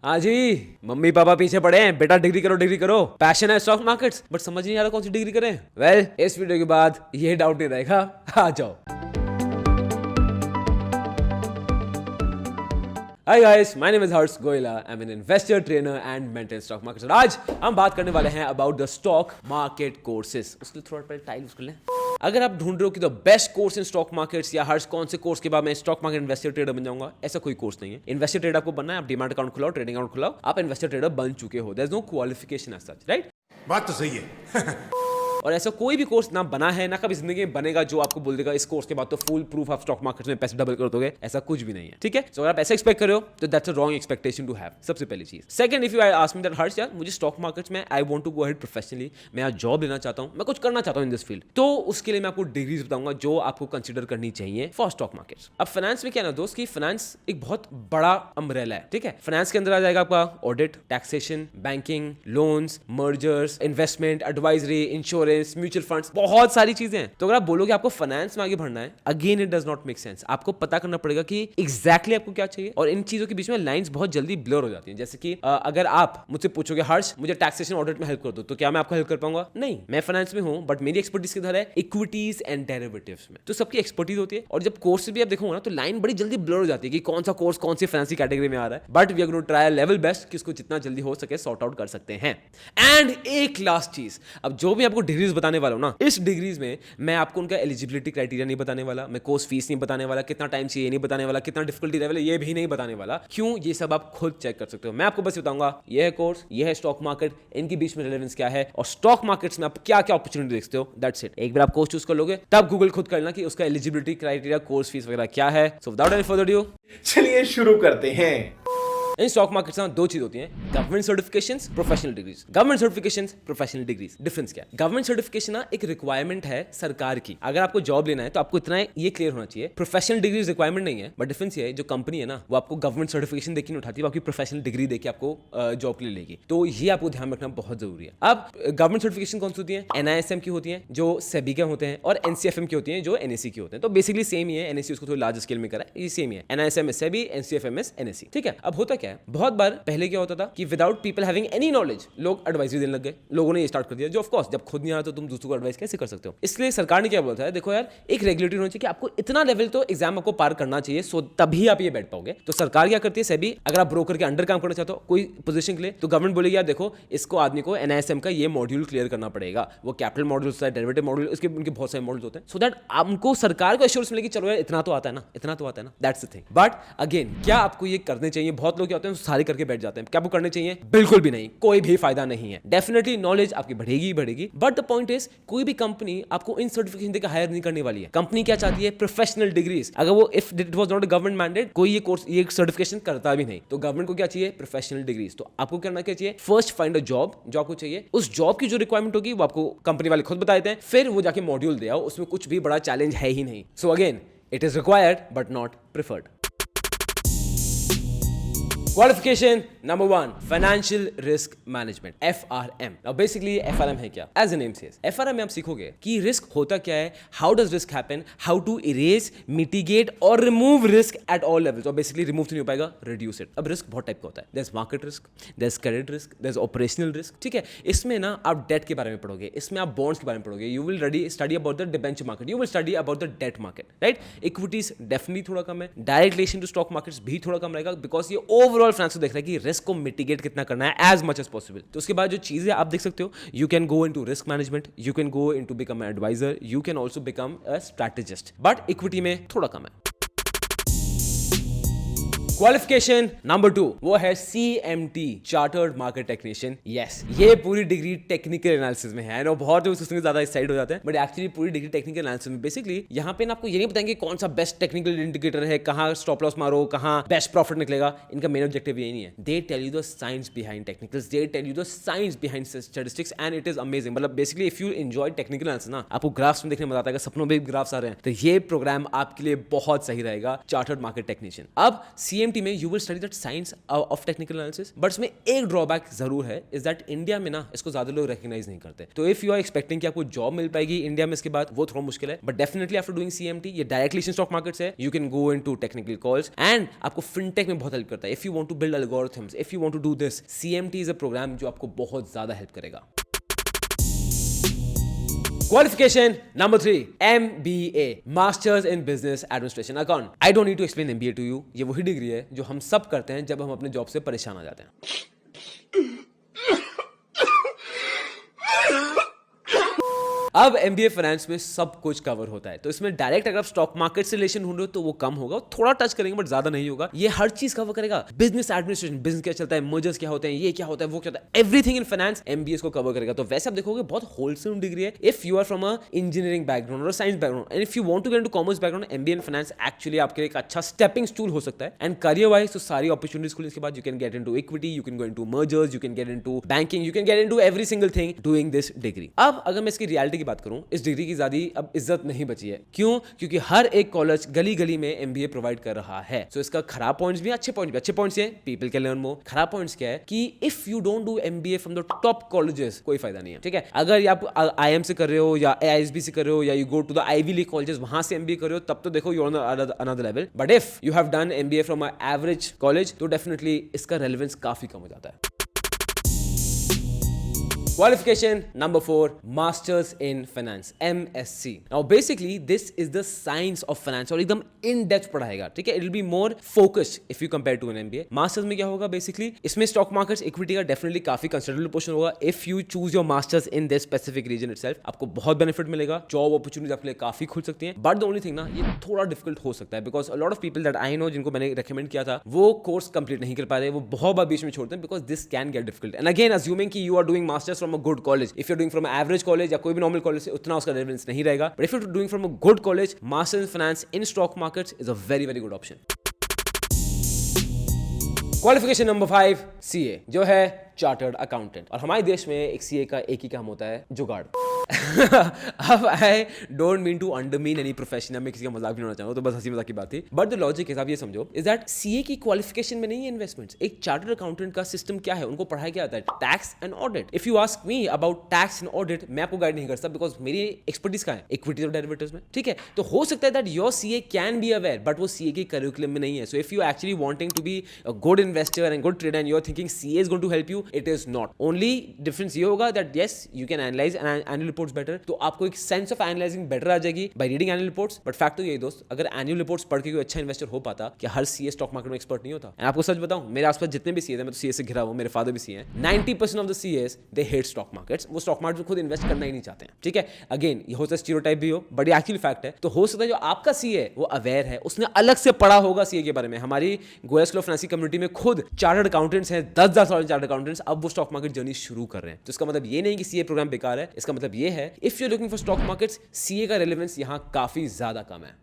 हाँ जी, mummy papa पीछे पड़े हैं, बेटा डिग्री करो डिग्री करो। पैशन है स्टॉक मार्केट्स, बट समझ नहीं आ रहा कौन सी डिग्री करें। वेल, इस वीडियो के बाद ये डाउट नहीं रहेगा। आ जाओ। Hi guys, my name is Harsh Goyla. I'm an investor, trainer and mentor in stock markets. और आज हम बात करने वाले हैं about the stock market courses. उसके लिए थोड़ा पहले टाइल उसको लें। अगर आप ढूंढ रहे हो कि the best course in stock markets या हर्ष कौन से कोर्स के बाद मैं स्टॉक मार्केट इन्वेस्टर ट्रेडर बन जाऊंगा, ऐसा कोई कोर्स नहीं है। इन्वेस्टर ट्रेडर आपको बनना है, आप डीमैट अकाउंट खुलाओ, ट्रेडिंग अकाउंट खुलाओ, आप इन्वेस्टर ट्रेडर बन चुके हो। There is no qualification as such, right? बात तो सही है। और ऐसा कोई भी कोर्स ना बना है ना कभी जिंदगी में बनेगा जो आपको बोल देगा इस कोर्स के बाद तो फुल प्रूफ आप स्टॉक मार्केट में पैसे डबल कर दोगे। ऐसा कुछ भी नहीं है, ठीक है? तो अगर आप ऐसा एक्सपेक्ट कर रहे हो तो that's a wrong expectation to have, सबसे पहली चीज। Second, if you ask me that Harsh यार मुझे स्टॉक मार्केट्स में I want to go ahead professionally, मैं आज जॉब लेना चाहता हूं, मैं कुछ करना चाहता हूं इन दिस फील्ड, तो उसके लिए मैं आपको डिग्रीज बताऊंगा जो आपको कंसिडर करनी चाहिए फॉर स्टॉक मार्केट्स। अब फाइनेंस में क्या ना दोस्त कि फाइनेंस एक बहुत बड़ा अम्ब्रेला है, ठीक है? फाइनेंस के अंदर आ जाएगा आपका audit, taxation, banking, loans, mergers, investment, advisory, insurance, mutual funds, बहुत सारी चीजें हैं। तो अगर आप बोलोगे आपको फाइनेंस में आगे बढ़ना है, again it does not make sense. आपको पता करना पड़ेगा कि एग्जैक्टली आपको क्या चाहिए, और इन चीजों के बीच में लाइंस बहुत जल्दी ब्लर हो जाती हैं। जैसे कि अगर आप मुझसे पूछोगे हर्ष मुझे टैक्सेशन ऑडिट में हेल्प कर दो, तो क्या मैं आपको हेल्प कर पाऊंगा? नहीं, मैं फाइनेंस में हूं, बट मेरी एक्सपर्टीज किधर है? इक्विटीज एंड डेरिवेटिव्स में। तो सबकी एक्सपर्टीज होती है, और जब कोर्स भी आप देखोगे ना तो लाइन बड़ी जल्दी ब्लर हो जाती है कि कौन सा कोर्स कौन सी फाइनेंस कैटेगरी में आ रहा है। But we are going to try level best कि इसको जितना जल्दी हो सके सॉर्ट आउट कर सकते हैं। एंड एक लास्ट चीज, अब जो भी आपको डिग्रीज बताने वाला हूं ना, इस डिग्रीज में मैं आपको उनका एलिजिबिलिटी क्राइटेरिया नहीं बताने वाला, मैं कोर्स फीस नहीं बताने वाला, कितना टाइम चाहिए नहीं बताने वाला, कितना डिफिकल्टी लेवल है ये भी नहीं बताने वाला। क्यों? ये सब आप खुद चेक कर सकते हो। मैं आपको बस बताऊंगा ये है कोर्स, ये है स्टॉक मार्केट, इनके बीच में रिलेवेंस क्या है और स्टॉक मार्केट्स में आप क्या क्या अपॉर्चुनिटी देखते हो। That's it. एक बार आप कोर्स चूज कर लोगे तब गूगल खुद करना कि उसका एलिजिबिलिटी क्राइटेरिया, कोर्स फीस वगैरह क्या है। So without any further due चलिए शुरू करते हैं। इन स्टॉक मार्केट्स में दो चीज होती हैं, government certifications, professional degrees. Government certifications, professional degrees, difference क्या है? गवर्नमेंट सर्टिफिकेशन ना एक रिक्वायरमेंट है सरकार की। अगर आपको जॉब लेना है तो आपको इतना ये क्लियर होना चाहिए। प्रोफेशनल डिग्रीज रिक्वायरमेंट नहीं है, बट डिफरेंस ये है जो कंपनी है ना वो आपको गवर्नमेंट सर्टिफिकेशन देके नहीं उठाती, वो आपकी प्रोफेशनल डिग्री देके आपको जॉब के लिए लेगी। तो ये आपको ध्यान रखना बहुत जरूरी है। अब गवर्नमेंट सर्टिफिकेशन कौन सी होती है? NISM की होती है जो सेबी के होते हैं, और NCFM की होती है जो NSE की होते हैं। तो बेसिकली सेम ही है, NSE उसको थोड़ी लार्ज स्केल में करा है, ये सेम ही है। NISM है सेबी, NCFM है NSE, ठीक है? अब होता क्या है, बहुत बार पहले क्या होता था कि without people having any knowledge लोग एडवाइजरी देने लग गए। लोगों ने ये स्टार्ट कर दिया, जो ऑफ कोर्स जब खुद नहीं आ रहा तो तुम दूसरों को एडवाइस कैसे कर सकते हो? इसलिए सरकार ने क्या बोला है, देखो यार एक रेगुलेटरी होनी चाहिए कि आपको इतना लेवल तो एग्जाम आपको पार करना चाहिए, सो तभी आप ये बैठ पाओगे। तो सरकार क्या करती है, सेबी अगर आप ब्रोकर के अंडर काम करना चाहते हो कोई पोजीशन के लिए, तो गवर्नमेंट बोलेगी यार देखो इसको आदमी को NISM का ये मॉड्यूल क्लियर करना पड़ेगा। वो कैपिटल मॉड्यूल होता है, डेरिवेटिव मॉड्यूल, उसके उनके बहुत सारे मॉड्यूल्स होते हैं, सो दैट आपको सरकार को एश्योरेंस मिलेगी चलो यार इतना तो आता है ना, इतना तो आता है ना। That's the thing. But again क्या आपको ये करने चाहिए? बहुत लोग क्या होते हैं सारे करके बैठ जाते हैं। क्या आपको करने चाहिए? बिल्कुल भी नहीं, कोई भी फायदा नहीं है। डेफिनेटली नॉलेज आपकी बढ़ेगी ही बढ़ेगी, बट द पॉइंट इज कोई भी कंपनी आपको इन सर्टिफिकेशन देकर हायर नहीं करने वाली है। कंपनी क्या चाहती है? Professional degrees. अगर वो if it was not a government mandate कोई ये कोर्स ये सर्टिफिकेशन करता भी नहीं, तो गवर्नमेंट को क्या चाहिए? Professional degrees. तो आपको करना क्या चाहिए? फर्स्ट फाइंड अ जॉब जो आपको चाहिए, उस जॉब की जो रिक्वायरमेंट होगी वो आपको कंपनी वाले खुद बता देते हैं, फिर वो जाके मॉड्यूल दे आओ, उसमें कुछ भी बड़ा चैलेंज है ही नहीं। So again it is required but not preferred. Qualification number 1, Financial Risk Management, FRM. Now basically FRM है क्या? As the name says, FRM में आप सीखोगे कि रिस्क होता क्या है, how does risk happen, how to erase, mitigate और remove risk at all levels. और basically remove तो नहीं हो पाएगा, reduce it. अब रिस्क बहुत टाइप का होता है, there's market risk, there's credit risk, there's operational risk, ठीक है? इसमें ना आप डेट के बारे में पढ़ोगे, इसमें आप बॉन्ड्स के बारे में पढ़ोगे, you will study about the debenture market, you will study about the debt market, right? Equities definitely थोड़ा कम है, direct relation to stock markets भी थोड़ा कम रहेगा, because ये overall फाइनेंस को देख रहा है कि रिस्क को मिटिगेट कितना करना है एज मच एज पॉसिबल। तो उसके बाद जो चीजें आप देख सकते हो, you can go into risk management, you can go into become an advisor, you can also become a strategist, but equity में थोड़ा कम है। क्वालिफिकेशन नंबर 2 वो है CMT, chartered market technician. Yes, ये पूरी डिग्री टेक्निकल एनालिसिस में है। No बहुत लोग उसमें ज्यादा एक्साइट हो जाते हैं, बट एक्चुअली पूरी डिग्री टेक्निकल एनालिसिस में बेसिकली यहाँ पे ना आपको ये नहीं बताएंगे कौन सा बेस्ट टेक्निकल इंडिकेटर है, कहाँ स्टॉप लॉस मारो, कहाँ बेस्ट प्रॉफिट निकलेगा। इनका मेन ऑब्जेक्टिव ये नहीं है। They tell you the science behind technicals, they tell you the science behind statistics and it is amazing. मतलब basically if you enjoy technical analysis ना, आपको ग्राफ्स में देखने में मजा आता है, सपनों में ग्राफ्स आ रहे हैं, तो ये प्रोग्राम आपके लिए बहुत सही रहेगा, चार्टर्ड मार्केट टेक्नीशियन। अब CMT CMT में you will study that science of technical analysis, but इसमें एक ड्रॉबैक जरूर है, इज दैट इंडिया में ना इसको ज्यादा लोग रिकॉग्नाइज नहीं करते. तो इफ यू आर एक्सपेक्टिंग कि आपको जॉब मिल पाएगी इंडिया में इसके बाद, वो थोड़ा मुश्किल है. But definitely after doing CMT ये डायरेक्टली स्टॉक मार्केट है, you can go into technical calls and आपको फिनटेक में बहुत हेल्प करता है. If you want to build algorithms, if you want to do this, CMT is a programme जो आपको बहुत ज्यादा हेल्प करेगा. Qualification number 3, MBA, Masters in Business Administration Account. I don't need to explain MBA to you. ये वही degree है जो हम सब करते हैं जब हम अपने जॉब से परेशान आ जाते हैं. अब MBA फाइनेंस में सब कुछ कवर होता है, तो इसमें डायरेक्ट अगर आप स्टॉक मार्केट से रिलेशन ढूंढ रहे हो तो वो कम होगा, थोड़ा टच करेंगे बट ज्यादा नहीं होगा. ये हर चीज कवर करेगा. बिजनेस एडमिनिस्ट्रेशन, बिजनेस क्या चलता है, मर्जर्स क्या होते हैं, ये क्या होता है, वो क्या होता है, एवरीथिंग इन फाइनेंस MBA को कवर करेगा. तो वैसे आप देखोगे बहुत होलसेम डिग्री है. If you are from a engineering background और science background and if you want to get into commerce background, MBA in finance actually आपके लिए एक अच्छा स्टेपिंग स्टूल हो सकता है. एंड करियर वाइज तो सारी अपॉर्चुनिटीज खुली. इसके बाद you can get into equity, you can go into mergers, you can get into banking, you can get into every single thing doing this degree. अब अगर मैं इसकी रियलिटी की बात करूं, इस डिग्री की ज्यादा अब इज्जत नहीं बची है. क्यों? क्योंकि हर एक कॉलेज गली गली में MBA प्रोवाइड कर रहा है. सो इसका खराब पॉइंट्स भी, अच्छे पॉइंट्स भी. अच्छे पॉइंट्स ये पीपल कैन लर्न मोर. खराब पॉइंट्स क्या है कि if you don't do MBA from the top colleges, कोई फायदा नहीं है. ठीक है, अगर आप IIM से कर रहे हो या AISB से कर रहे हो या you go to the Ivy League colleges, वहां से MBA कर रहे हो, तब तो देखो you are on another level. But if you have done MBA from a average college, तो डेफिनेटली इसका रेलेवेंस काफी कम हो जाता है. Qualification number 4, Masters in Finance, MSc. Now basically this is the science of finance और एकदम in depth पढ़ाएगा. ठीक है, it will be more focused if you compare to an MBA. Masters में क्या होगा बेसिकली, इसमें स्टॉक मार्केट्स, इक्विटी का definitely काफी कंसिडरेबल पोर्शन होगा. If you choose your masters in this specific region itself, आपको बहुत बेनिफिट मिलेगा. जॉब अपॉर्चुनिटीज आपके लिए काफी खुल सकती हैं. बट द ओनली थिंग ना, ये थोड़ा डिफिकल्ट हो सकता है because a lot of people that I know, जिनको मैंने रेकमेंड किया था, वो कोर्स कंप्लीट नहीं कर पा रहे, वो बहुत बार बीच में छोड़ते हैं because this can get difficult. And again assuming कि you are doing masters from a good college, if you are doing from average college या कोई भी नॉर्मल कॉलेज से, उतना उसका रेलेवेंस नहीं रहेगा. But if you are doing from a good college, masters in finance in stock markets is a very very good option. Qualification number 5, CA, जो है चार्टर्ड अकाउंटेंट. और हमारे देश में एक CA का एक ही काम होता है, जुगाड़. अब I don't mean to undermine any profession, मैं किसी का मजाक भी नहीं उड़ाना चाहूंगा, तो बस हंसी मजाक की बात थी. बट द लॉजिक है, आप ये समझो, इज दैट CA की क्वालिफिकेशन में नहीं है इन्वेस्टमेंट्स. एक चार्टर्ड अकाउंटेंट का सिस्टम क्या है, उनको पढ़ाया क्या जाता है, tax and audit. If you ask me about tax and audit, मैं आपको गाइड नहीं कर सकता बिकॉज मेरी एक्सपर्टीज कहाँ है, इक्विटीज और डेरिवेटिव्स में. ठीक है, तो हो सकता है that your CA can be aware, but वो CA के करिकुलम में नहीं है. So if you actually wanting to be a good investor and good trader and you are thinking CA is going to help you, it is not. Only difference ये होगा that yes you can analyse annual reports better, तो आपको एक sense of analysing better आ जाएगी by reading annual reports. But fact तो यही दोस्त, अगर एनुअल रिपोर्ट्स पढ़ के कोई अच्छा इन्वेस्टर हो पाता, कि हर CA स्टॉक मार्केट में एक्सपर्ट नहीं होता. एंड आपको सच बताऊं, मेरे आसपास जितने भी CA थे, मैं तो CA से घिरा हूं, मेरे फादर भी CA हैं, 90% of the CAs they hate stock markets. वो स्टॉक मार्केट में खुद इन्वेस्ट करना ही नहीं चाहते हैं. ठीक है, अगेन ये हो सकता है स्टीरियोटाइप भी हो, बट ये एक्चुअली फैक्ट है. तो हो सकता है जो आपका CA है वो अवेयर है, उसने अलग से पढ़ा होगा CA के बारे में. हमारी Goyal school of finance community में खुद चार्टर्ड अकाउंटेंट्स हैं, 10,000 चार्टर्ड अकाउंटेंट्स, अब वो स्टॉक मार्केट जर्नी शुरू कर रहे हैं. तो इसका मतलब ये नहीं कि CA प्रोग्राम बेकार है, इसका मतलब ये है if you are looking for stock markets, CA का रेलेवेंस यहां काफी ज्यादा कम है.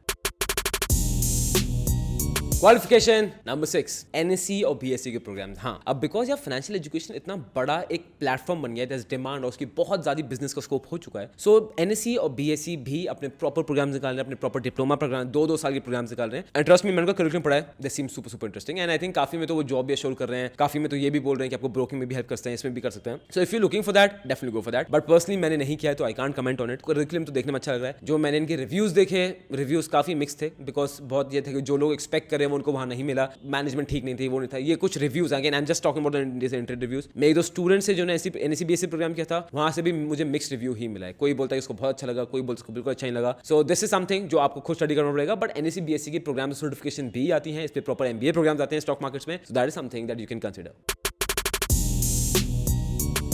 क्वालिफिकेशन नंबर 6, NSE और BSc के प्रोग्राम. हाँ, अब बिकॉज यार फाइनेंशियल एजुकेशन इतना बड़ा एक प्लेटफॉर्म बन गया है, डिमांड और उसकी बहुत ज्यादा बिजनेस का स्कोप हो चुका है. सो NSE और BSc भी अपने प्रॉपर प्रोग्राम निकाल रहे हैं, अपने प्रॉपर डिप्लोमा प्रोग्राम 2-2 साल के प्रोग्राम निकाल रहे हैं. एंड ट्रस्ट मी, मैंने उनका करिकुलम पढ़ा है, they seem super super interesting. And I think काफी में तो वो जॉब भी अश्योर कर रहे हैं, काफी में तो ये भी बोल रहे हैं कि आपको ब्रोकिंग में भी हेल्प करते हैं, इसमें भी कर सकते हैं. सो if you looking for that, definitely go for that. But personally मैंने नहीं किया है, तो I can't comment on it. Curriculum तो देखने में अच्छा लग रहा है. जो मैंने इनके रिव्यूज देखे, रिव्यूज काफी मिक्स थे, बिकॉज बहुत ये थे कि जो लोग एक्सपेक्ट कर रहे हैं उनको वहां नहीं मिला, मैनेजमेंट ठीक नहीं थी, वो नहीं था. ये कुछ reviews, again I am just talking about the internet reviews. मेरे दो स्टूडेंट्स से जो ने NSE BSc प्रोग्राम किया था, वहां से भी मुझे मिक्स्ड रिव्यू ही मिला है. कोई बोलता है इसको बहुत अच्छा लगा, कोई बोलता है इसको बिल्कुल अच्छा नहीं लगा. सो दिस इज समथिंग जो आपको खुद स्टडी करना पड़ेगा. बट NSE BSc के प्रोग्राम सर्टिफिकेशन भी आती हैं, इस पे प्रॉपर MBA प्रोग्राम आते हैं स्टॉक मार्केट्स में. So that is something that you can consider.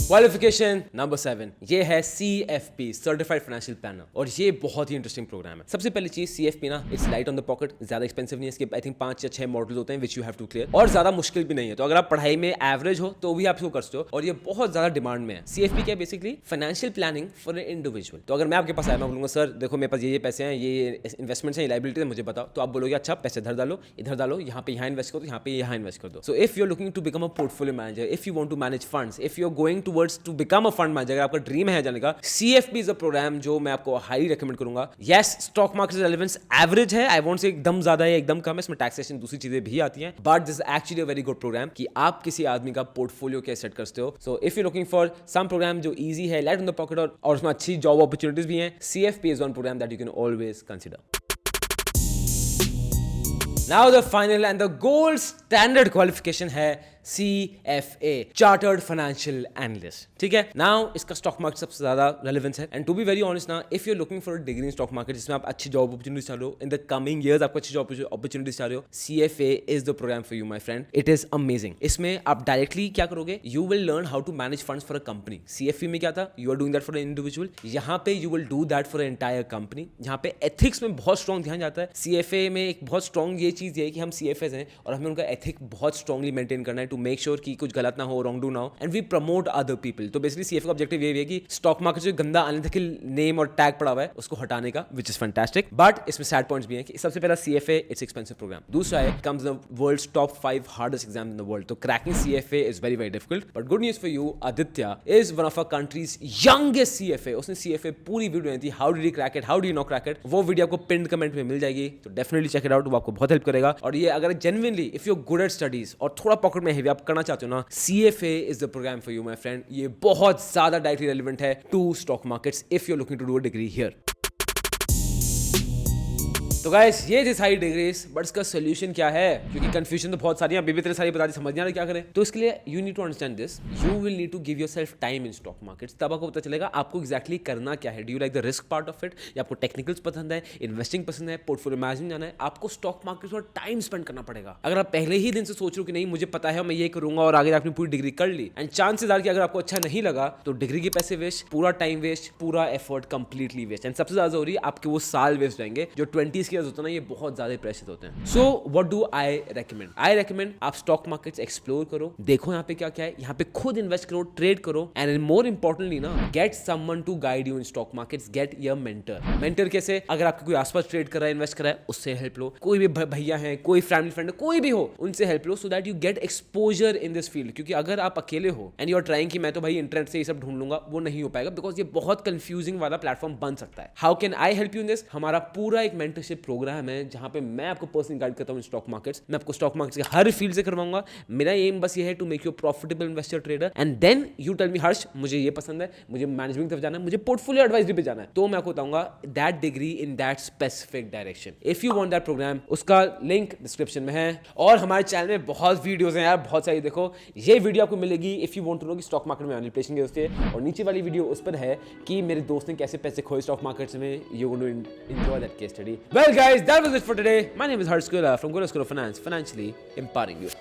Qualification number 7, ये है CFP, सर्टिफाइड फाइनेंशियल प्लानर. और ये बहुत ही इंटरेस्टिंग प्रोग्राम है. सबसे पहली चीज, CFP ना its light on the pocket, ज्यादा एक्सपेंसिव नहीं है. इसके आई थिंक 5 या 6 मॉडल्स होते हैं which you have to clear, और ज्यादा मुश्किल भी नहीं है. तो अगर आप पढ़ाई में एवरेज हो तो भी आप इसको कर सकते हो, और ये बहुत ज्यादा डिमांड में है. CFP क्या है, basically financial planning for an individual. तो अगर मैं आपके पास आया, मैं बोलूंगा सर देखो मेरे पास ये पैसे हैं, ये इन्वेस्टमेंट्स हैं, ये लाइबिलिटी है, मुझे बताओ. तो आप बोलोगे अच्छा पैसे इधर डालो, इधर डालो, यहाँ पे यहाँ इन्वेस्ट करो, यहाँ पे यहाँ इन्वेस्ट कर दो. So if you are looking to become a portfolio manager, if you want to manage funds, if you are going towards to become a fund manager, अगर आपका ड्रीम है जाने का, CFP इज अ प्रोग्राम जो मैं आपको highly recommend करूंगा. Yes, stock market relevance average है, आई वोंट से एकदम ज्यादा है एकदम कम है, इसमें टैक्सेशन दूसरी चीजें भी आती हैं, but this is actually a very good programme कि आप किसी आदमी का पोर्टफोलियो कैसे सेट करते हो. So if you looking for some programme जो इजी है, लाइट इन द पॉकेट और उसमें अच्छी जॉब अपॉर्चुनिटीज भी हैं, CFP is one programme that you can always consider. Now the final and the gold standard qualification है CFA, Chartered Financial Analyst. ठीक है, नाउ इसका स्टॉक मार्केट सबसे ज्यादा रेलेवेंस है. And to be very honest ना, if you are looking for a degree in stock market जिसमें आप अच्छी जॉब अपॉर्चुनिटीज चाह रहे हो, इन द कमिंग ईयर्स आपको अच्छी जॉब अपॉर्चुनिटीज चाह रहे हो, CFA is the programme for you my friend. It is amazing. इसमें आप डायरेक्टली क्या करोगे, you will learn how to manage funds for a company. CFA में क्या था, you are doing that for an individual. यहाँ पे you will do that for entire company. यहाँ पे एथिक्स में बहुत स्ट्रॉन्ग ध्यान जाता है. CFA में एक बहुत स्ट्रॉन्ग ये चीज है कि हम CFAs हैं और हमें उनका एथिक बहुत स्ट्रॉन्गली मेंटेन करना है टू मेक श्योर कि कुछ गलत ना हो, रॉन्ग डू ना हो, and we promote other people. तो बेसिकली CFA का ऑब्जेक्टिव ये है कि स्टॉक मार्केट से गंदा अनएथिकल नेम और टैग पड़ा हुआ है उसको हटाने का, विच इज फैंटास्टिक. बट इसमें सैड पॉइंट्स भी हैं कि सबसे पहला CFA इट्स एक्सपेंसिव प्रोग्राम. दूसरा है comes the world's top 5 hardest exam in the world. तो cracking CFA is very very difficult. But good news for you, Aditya is one of our country's youngest CFA. उसने CFA पूरी video दी थी, how did he crack it, how did you not crack it. वो video आपको pinned comment में मिल जाएगी, तो डेफिनेटली चेक इट आउट, वो आपको बहुत हेल्प करेगा. और ये अगर genuinely if you are good at studies और थोड़ा पॉकेट में हेवी आप करना चाहते हो ना, CFA is the programme for you my friend. ये बहुत ज्यादा डायरेक्टली रेलेवेंट है to stock markets if you are looking to do a degree here. तो गाइस ये थी सारी डिग्रीज, बट इसका सोल्यूशन क्या है, क्योंकि कंफ्यूजन तो बहुत सारी है, अभी भी तेरे सारी बता दी, समझ नहीं आ रहा क्या करें. तो इसके लिए you need to understand this, you will need to give yourself time in stock markets. तब आपको पता चलेगा आपको एक्जैक्टली करना क्या है. Do you like the risk part of it, या आपको टेक्निकल्स पसंद है, इन्वेस्टिंग पसंद है, पोर्टफोलियो मैनेजमेंट जाना है. आपको स्टॉक मार्केट पर टाइम स्पेंड करना पड़ेगा. अगर आप पहले ही दिन से सोच रहे हो कि नहीं मुझे पता है मैं ये करूंगा और आगे आपने पूरी डिग्री कर ली, एंड चांसेस आर कि अगर आपको अच्छा नहीं लगा तो डिग्री के पैसे वेस्ट, पूरा टाइम वेस्ट, पूरा एफर्ट कंप्लीटली वेस्ट, एंड सबसे ज्यादा जरूरी आपके वो साल वेस्ट जाएंगे जो 20s के होता है ना, ये बहुत ज्यादा प्रेशर होते हैं. So what do I recommend, I recommend आप स्टॉक मार्केट्स एक्सप्लोर करो, देखो यहाँ पे क्या क्या है, यहाँ पे खुद इन्वेस्ट करो, ट्रेड करो, एंड मोर इंपॉर्टेंटली ना, get someone to guide you in stock markets. Get your mentor. Mentor कैसे, अगर आपके कोई आसपास ट्रेड कर रहा है, इन्वेस्ट कर रहा है, उससे हेल्प लो. कोई भी भैया है, कोई फैमिली फ्रेंड, कोई भी हो, उनसे help low, so that you get exposure in this field. क्योंकि अगर आप अकेले हो एंड यू आर ट्राइंग कि मैं तो भाई इंटरनेट से ये सब ढूंढ लूंगा, वो नहीं हो पाएगा, बिकॉज ये बहुत कंफ्यूजिंग वाला प्लेटफॉर्म बन सकता है. How can I help you in this, हमारा पूरा एक मेंटरशिप प्रोग्राम है जहां पे मैं आपको पर्सनली गाइड करता हूं स्टॉक मार्केट्स. मैं आपको स्टॉक मार्केट्स के हर फील्ड से करवाऊंगा. मेरा एम बस ये है to make you profitable investor trader, and then you tell me Harsh मुझे ये पसंद है, मुझे मैनेजमेंट तरफ जाना है, मुझे पोर्टफोलियो एडवाइजरी पे जाना है, तो मैं आपको बताऊंगा that degree in that specific direction. If you want that programme, उसका लिंक डिस्क्रिप्शन में है. और हमारे चैनल में बहुत वीडियोस हैं यार, बहुत सारी. देखो ये वीडियो आपको मिलेगी if you want to know कि स्टॉक मार्केट में मैनिपुलेशन के उससे, और नीचे वाली वीडियो उस पर है कि मेरे दोस्त ने कैसे पैसे खोए स्टॉक मार्केट्स में. You going to enjoy that case study. Well guys, that was it for today. My name is Harsh Gula from Gula School of Finance, financially empowering you.